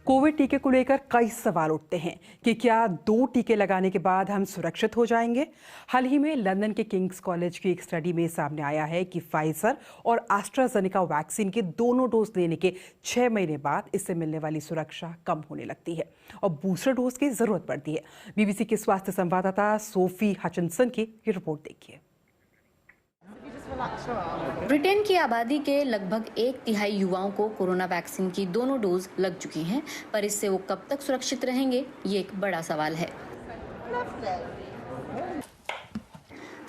Covid टीके को लेकर कई सवाल उठते हैं कि क्या 2 टीके लगाने के बाद हम सुरक्षित हो जाएंगे। हाल ही में लंदन के किंग्स कॉलेज की एक स्टडी में सामने आया है कि फाइजर और एस्ट्राजेनेका वैक्सीन के दोनों डोज लेने के 6 महीने बाद इससे मिलने वाली सुरक्षा कम होने लगती है और बूस्टर डोज की जरूरत पड़ती है। बीबीसी के स्वास्थ्य संवाददाता सोफी हचिनसन की ये रिपोर्ट देखिए। ब्रिटेन की आबादी के लगभग 1/3 युवाओं को कोरोना वैक्सीन की दोनों डोज लग चुकी हैं, पर इससे वो कब तक सुरक्षित रहेंगे, ये एक बड़ा सवाल है।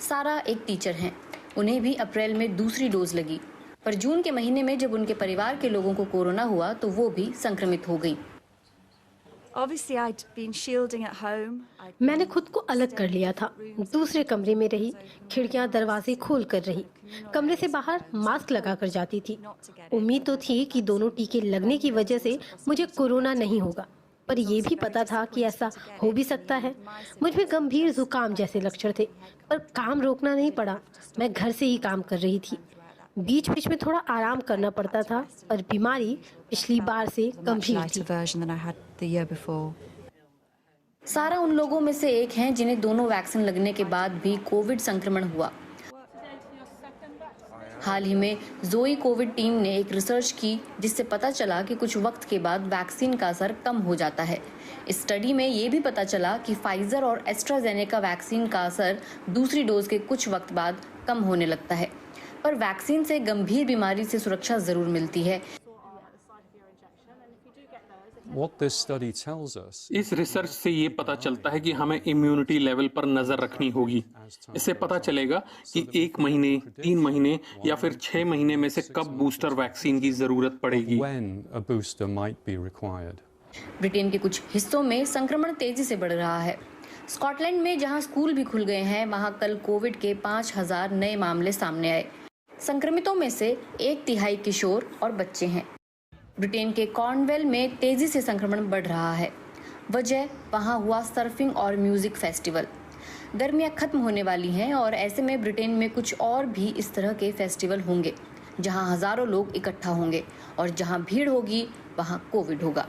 सारा एक टीचर हैं, उन्हें भी अप्रैल में दूसरी डोज लगी, पर जून के महीने में जब उनके परिवार के लोगों को कोरोना हुआ तो वो भी संक्रमित हो गई। मैंने खुद को अलग कर लिया था, दूसरे कमरे में रही, खिड़कियां दरवाजे खोल कर रही, कमरे से बाहर मास्क लगा कर जाती थी। उम्मीद तो थी कि दोनों टीके लगने की वजह से मुझे कोरोना नहीं होगा, पर यह भी पता था कि ऐसा हो भी सकता है। मुझ में गंभीर जुकाम जैसे लक्षण थे, पर काम रोकना नहीं पड़ा। मैं घर से ही काम कर रही थी, बीच बीच में थोड़ा आराम करना पड़ता था, पर बीमारी पिछली बार से गंभीर थी। सारा उन लोगों में से एक हैं जिन्हें दोनों वैक्सीन लगने के बाद भी कोविड संक्रमण हुआ। हाल ही में जोई कोविड टीम ने एक रिसर्च की जिससे पता चला कि कुछ वक्त के बाद वैक्सीन का असर कम हो जाता है। इस स्टडी में ये भी पता चला कि फाइजर और एस्ट्राजेनेका वैक्सीन का असर दूसरी डोज के कुछ वक्त बाद कम होने लगता है, पर वैक्सीन से गंभीर बीमारी से सुरक्षा जरूर मिलती है। इस रिसर्च से ये पता चलता है कि हमें इम्यूनिटी लेवल पर नजर रखनी होगी। इससे पता चलेगा कि 1 महीने, 3 महीने या फिर 6 महीने में से कब बूस्टर वैक्सीन की जरूरत पड़ेगी। ब्रिटेन के कुछ हिस्सों में संक्रमण तेजी से बढ़ रहा है। स्कॉटलैंड में जहां स्कूल भी खुल गए हैं, वहां कल कोविड के 5000 नए मामले सामने आए। संक्रमितों में से 1/3 किशोर और बच्चे हैं। ब्रिटेन के कॉर्नवेल में तेजी से संक्रमण बढ़ रहा है। वजह वहां हुआ सर्फिंग और म्यूजिक फेस्टिवल। गर्मियां खत्म होने वाली हैं और ऐसे में ब्रिटेन में कुछ और भी इस तरह के फेस्टिवल होंगे जहां हजारों लोग इकट्ठा होंगे और जहां भीड़ होगी वहां कोविड होगा।